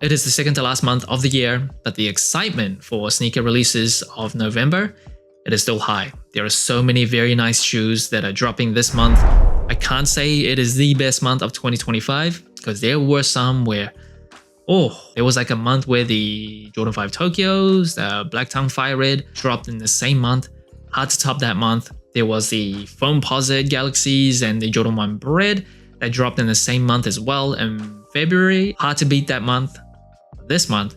It is the second to last month of the year, but the excitement for sneaker releases of November, it is still high. There are so many very nice shoes that are dropping this month. I can't say it is the best month of 2025 because there were some where, there was like a month where the Jordan 5 Tokyos, the Black Tongue Fire Red dropped in the same month. Hard to top that month. There was the Foamposite Galaxies and the Jordan 1 Bread that dropped in the same month as well in February. Hard to beat that month. This month,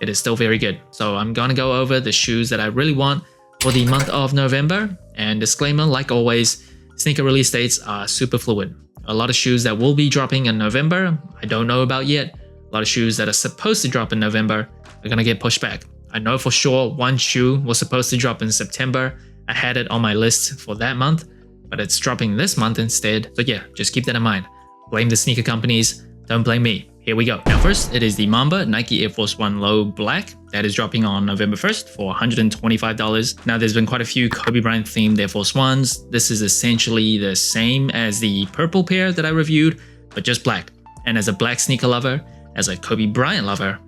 it is still very good. So I'm gonna go over the shoes that I really want for the month of November. And disclaimer, like always, sneaker release dates are super fluid. A lot of shoes that will be dropping in November, I don't know about yet. A lot of shoes that are supposed to drop in November are gonna get pushed back. I know for sure one shoe was supposed to drop in September. I had it on my list for that month, but it's dropping this month instead. So yeah, just keep that in mind. Blame the sneaker companies, don't blame me. Here we go. Now first, it is the Mamba Nike Air Force 1 Low Black that is dropping on November 1st for $125. Now there's been quite a few Kobe Bryant themed Air Force 1s. This is essentially the same as the purple pair that I reviewed, but just black. And as a black sneaker lover, as a Kobe Bryant lover,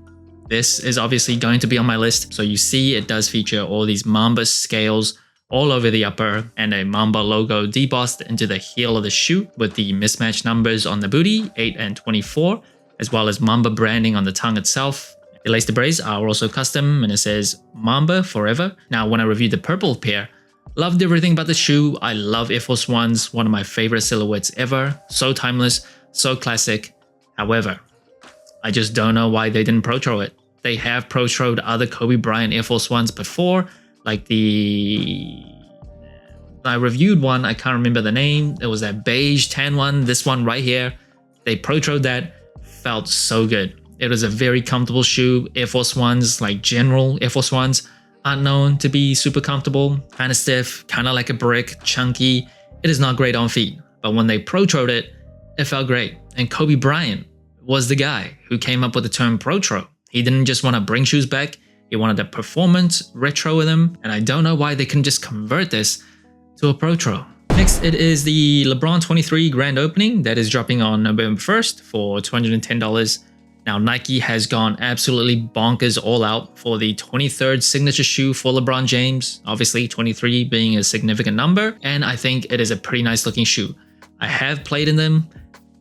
this is obviously going to be on my list. So you see it does feature all these Mamba scales all over the upper and a Mamba logo debossed into the heel of the shoe with the mismatched numbers on the booty, 8 and 24. As well as Mamba branding on the tongue itself. The lace debris are also custom and it says Mamba Forever. Now when I reviewed the purple pair, loved everything about the shoe. I love Air Force 1s, one of my favorite silhouettes ever. So timeless, so classic. However, I just don't know why they didn't Pro-Tro it. They have Pro-Troed other Kobe Bryant Air Force 1s before, like I reviewed one, I can't remember the name. It was that beige tan one, this one right here. They Pro-Troed that. Felt so good. It was a very comfortable shoe. Air Force 1s, like general Air Force 1s, aren't known to be super comfortable, kind of stiff, kind of like a brick, chunky. It is not great on feet, but when they Pro-Troed it, it felt great. And Kobe Bryant was the guy who came up with the term Pro-Tro. He didn't just want to bring shoes back, he wanted a performance retro with them, and I don't know why they couldn't just convert this to a Pro-Tro. Next, it is the LeBron 23 grand opening that is dropping on November 1st for $210. Now, Nike has gone absolutely bonkers all out for the 23rd signature shoe for LeBron James, obviously 23 being a significant number, and I think it is a pretty nice looking shoe. I have played in them,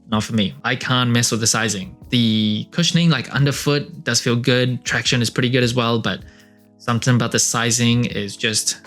not for me. I can't mess with the sizing. The cushioning, like underfoot, does feel good, traction is pretty good as well, but something about the sizing is just...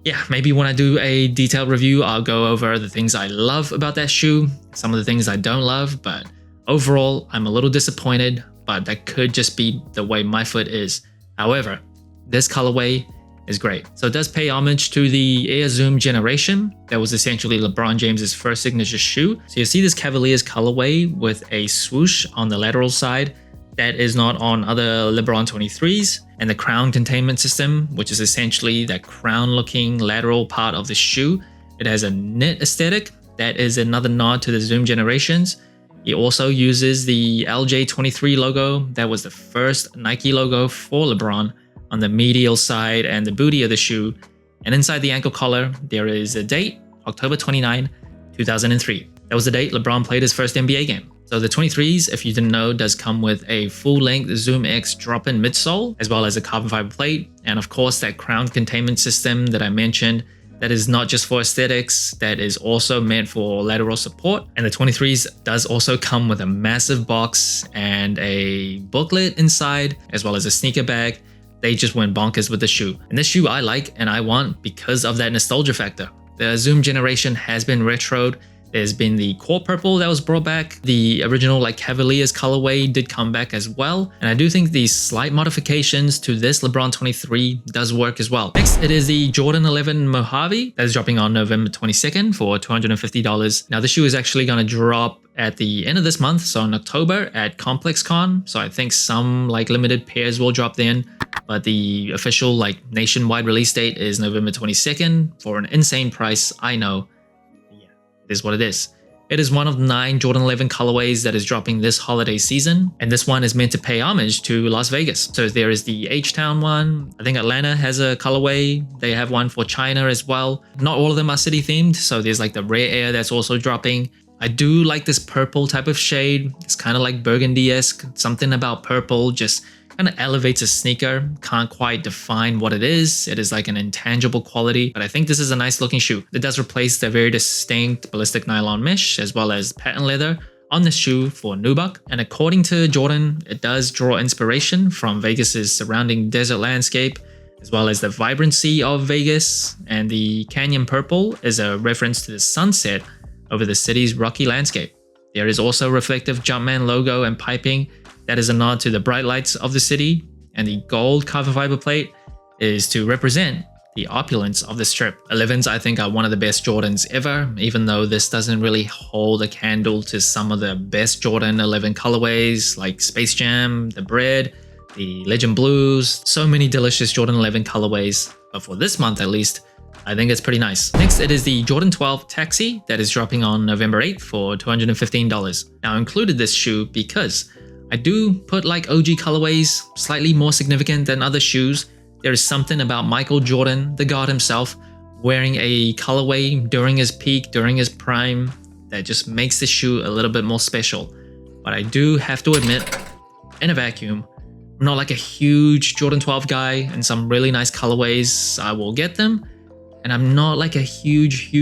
Yeah, maybe when I do a detailed review, I'll go over the things I love about that shoe, some of the things I don't love, but overall, I'm a little disappointed, but that could just be the way my foot is. However, this colorway is great. So it does pay homage to the Air Zoom generation. That was essentially LeBron James's first signature shoe. So you see this Cavaliers colorway with a swoosh on the lateral side. That is not on other LeBron 23s, and the crown containment system, which is essentially that crown-looking lateral part of the shoe. It has a knit aesthetic. That is another nod to the Zoom generations. It also uses the LJ23 logo. That was the first Nike logo for LeBron on the medial side and the booty of the shoe. And inside the ankle collar, there is a date, October 29, 2003. That was the date LeBron played his first NBA game. So the 23s, if you didn't know, does come with a full-length Zoom X drop-in midsole, as well as a carbon fiber plate, and of course that crown containment system that I mentioned, that is not just for aesthetics, that is also meant for lateral support. And the 23s does also come with a massive box and a booklet inside, as well as a sneaker bag. They just went bonkers with the shoe. And this shoe I like and I want because of that nostalgia factor. The Zoom generation has been retroed. There's been the core purple that was brought back. The original like Cavaliers colorway did come back as well. And I do think these slight modifications to this LeBron 23 does work as well. Next, it is the Jordan 11 Mojave that is dropping on November 22nd for $250. Now, the shoe is actually going to drop at the end of this month, so in October at ComplexCon. So I think some like limited pairs will drop then. But the official like nationwide release date is November 22nd for an insane price, I know. It is what it is. It is one of 9 Jordan 11 colorways that is dropping this holiday season, and this one is meant to pay homage to Las Vegas. So there is the H-Town one. I think Atlanta has a colorway. They have one for China as well. Not all of them are city themed, so there's like the Rare Air that's also dropping. I do like this purple type of shade. It's kind of like burgundy-esque. Something about purple just kind of elevates a sneaker. Can't quite define what it is. It is like an intangible quality, but I think this is a nice looking shoe. It does replace the very distinct ballistic nylon mesh as well as patent leather on the shoe for nubuck. And according to Jordan, it does draw inspiration from Vegas's surrounding desert landscape as well as the vibrancy of Vegas, and the canyon purple is a reference to the sunset over the city's rocky landscape. There is also reflective Jumpman logo and piping that is a nod to the bright lights of the city, and the gold carbon fiber plate is to represent the opulence of the strip. 11s I think are one of the best Jordans ever, even though this doesn't really hold a candle to some of the best Jordan 11 colorways like Space Jam, the Bread, the Legend Blues, so many delicious Jordan 11 colorways, but for this month at least, I think it's pretty nice. Next, it is the Jordan 12 Taxi that is dropping on November 8th for $215. Now, I included this shoe because I do put like OG colorways slightly more significant than other shoes. There is something about Michael Jordan, the God himself, wearing a colorway during his peak, during his prime, that just makes the shoe a little bit more special. But I do have to admit, in a vacuum, I'm not like a huge Jordan 12 guy, and some really nice colorways, I will get them. And I'm not like a huge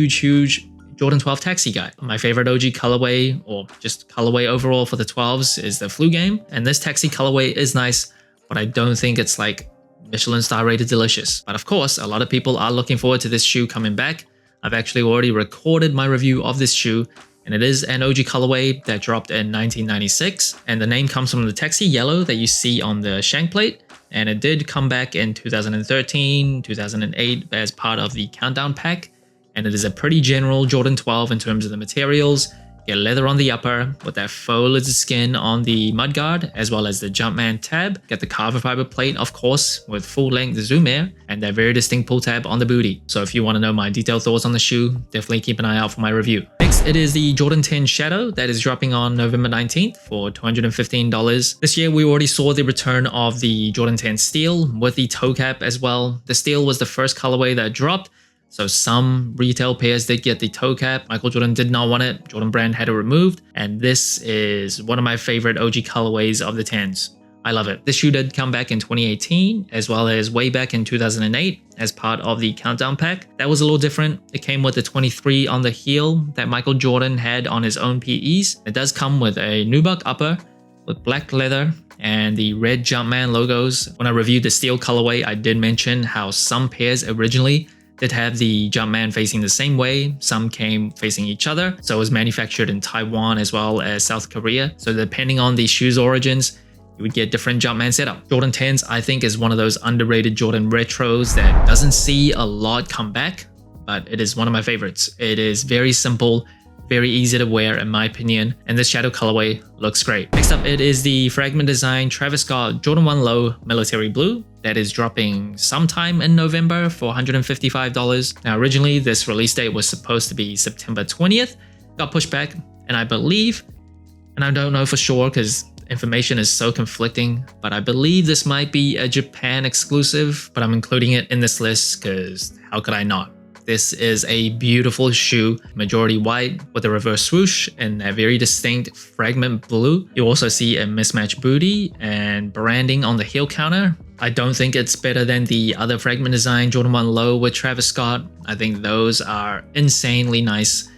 Jordan 12 Taxi guy. My favorite OG colorway, or just colorway overall for the 12s, is the Flu Game. And this Taxi colorway is nice, but I don't think it's like Michelin star rated delicious. But of course, a lot of people are looking forward to this shoe coming back. I've actually already recorded my review of this shoe, and it is an OG colorway that dropped in 1996. And the name comes from the Taxi yellow that you see on the shank plate. And it did come back in 2013, 2008 as part of the Countdown pack. And it is a pretty general Jordan 12 in terms of the materials. Get leather on the upper with that faux lizard skin on the mudguard, as well as the Jumpman tab. Get the carbon fiber plate, of course, with full-length Zoom Air, and that very distinct pull tab on the booty. So if you want to know my detailed thoughts on the shoe, definitely keep an eye out for my review. Next, it is the Jordan 10 Shadow that is dropping on November 19th for $215. This year, we already saw the return of the Jordan 10 Steel with the toe cap as well. The Steel was the first colorway that dropped, so some retail pairs did get the toe cap. Michael Jordan did not want it. Jordan Brand had it removed. And this is one of my favorite OG colorways of the 10s. I love it. This shoe did come back in 2018, as well as way back in 2008 as part of the Countdown pack. That was a little different. It came with the 23 on the heel that Michael Jordan had on his own PEs. It does come with a nubuck upper with black leather and the red Jumpman logos. When I reviewed the Steel colorway, I did mention how some pairs originally did have the Jumpman facing the same way. Some came facing each other. So it was manufactured in Taiwan as well as South Korea. So depending on the shoe's origins, you would get different Jumpman setup. Jordan 10s, I think, is one of those underrated Jordan retros that doesn't see a lot come back, but it is one of my favorites. It is very simple, very easy to wear in my opinion, and this shadow colorway looks great. Next up, it is the Fragment Design Travis Scott Jordan 1 Low Military Blue that is dropping sometime in November for $155. Now originally this release date was supposed to be September 20th, got pushed back, and I believe, and I don't know for sure because information is so conflicting, but I believe this might be a Japan exclusive, but I'm including it in this list because how could I not? This is a beautiful shoe, majority white with a reverse swoosh and a very distinct fragment blue. You also see a mismatched booty and branding on the heel counter. I don't think it's better than the other Fragment Design Jordan 1 Low with Travis Scott. I think those are insanely nice.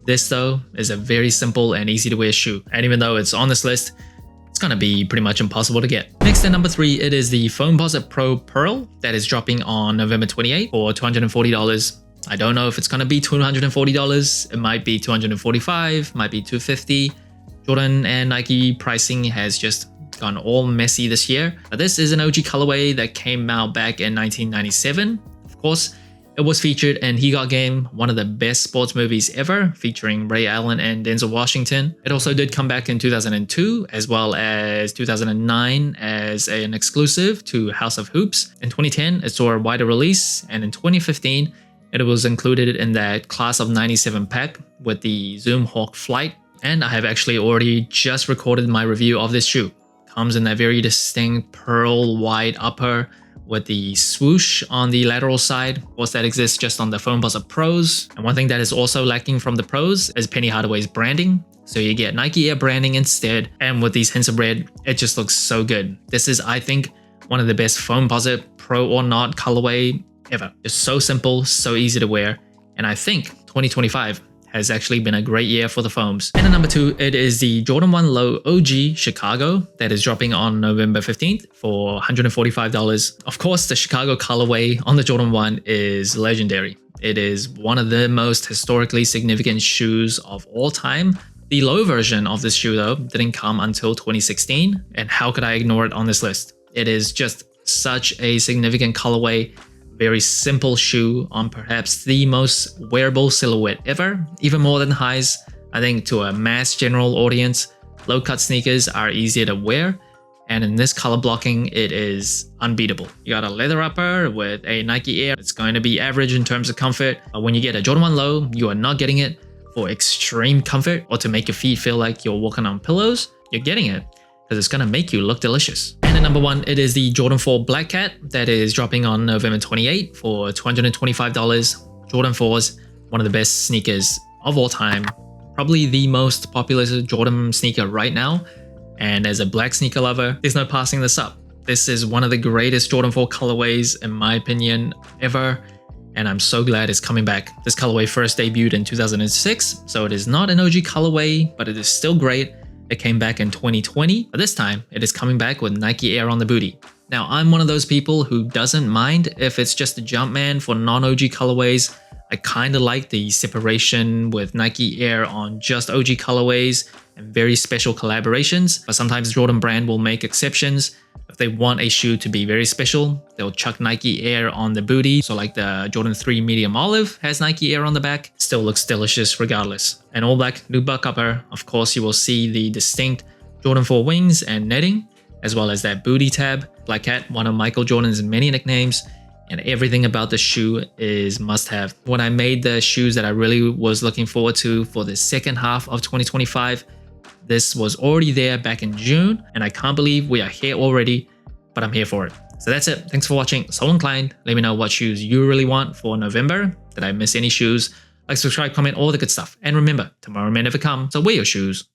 This though is a very simple and easy to wear shoe. And even though it's on this list, it's gonna be pretty much impossible to get. Next at number 3, it is the Foamposite Pro Pearl that is dropping on November 28th for $240. I don't know if it's gonna be $240. It might be $245, might be $250. Jordan and Nike pricing has just gone all messy this year. But this is an OG colorway that came out back in 1997. Of course, it was featured in He Got Game, one of the best sports movies ever, featuring Ray Allen and Denzel Washington. It also did come back in 2002, as well as 2009 as an exclusive to House of Hoops. In 2010, it saw a wider release, and in 2015, it was included in that Class of 97 pack with the Zoom Hawk Flight. And I have actually already just recorded my review of this shoe. Comes in that very distinct pearl white upper with the swoosh on the lateral side. Of course, that exists just on the Foamposite Pros. And one thing that is also lacking from the Pros is Penny Hardaway's branding. So you get Nike Air branding instead. And with these hints of red, it just looks so good. This is, I think, one of the best Foamposite Pro or not colorway ever. Just so simple, so easy to wear. And I think 2025 has actually been a great year for the foams. And at number 2, it is the Jordan 1 Low OG Chicago that is dropping on November 15th for $145. Of course, the Chicago colorway on the Jordan 1 is legendary. It is one of the most historically significant shoes of all time. The low version of this shoe though didn't come until 2016, and how could I ignore it on this list? It is just such a significant colorway. Very simple shoe on perhaps the most wearable silhouette ever, even more than highs. I think to a mass general audience, low-cut sneakers are easier to wear, and in this color blocking, it is unbeatable. You got a leather upper with a Nike Air. It's going to be average in terms of comfort. When you get a Jordan 1 Low, you are not getting it for extreme comfort or to make your feet feel like you're walking on pillows. You're getting it because it's going to make you look delicious. And at number 1, it is the Jordan 4 Black Cat that is dropping on November 28 for $225. Jordan 4s, one of the best sneakers of all time. Probably the most popular Jordan sneaker right now. And as a black sneaker lover, there's no passing this up. This is one of the greatest Jordan 4 colorways, in my opinion, ever. And I'm so glad it's coming back. This colorway first debuted in 2006, so it is not an OG colorway, but it is still great. It came back in 2020, but this time it is coming back with Nike Air on the booty. Now, I'm one of those people who doesn't mind if it's just a Jumpman for non-OG colorways. I kind of like the separation with Nike Air on just OG colorways and very special collaborations, but sometimes Jordan brand will make exceptions. If they want a shoe to be very special, they'll chuck Nike Air on the booty. So like the Jordan 3 Medium Olive has Nike Air on the back, still looks delicious regardless. And all black nubuck upper, of course you will see the distinct Jordan 4 wings and netting, as well as that booty tab. Black Cat, one of Michael Jordan's many nicknames, and everything about the shoe is must have. When I made the shoes that I really was looking forward to for the second half of 2025, this was already there back in June, and I can't believe we are here already, but I'm here for it. So that's it. Thanks for watching. So inclined. Let me know what shoes you really want for November. Did I miss any shoes? Like, subscribe, comment, all the good stuff. And remember, tomorrow may never come, so wear your shoes.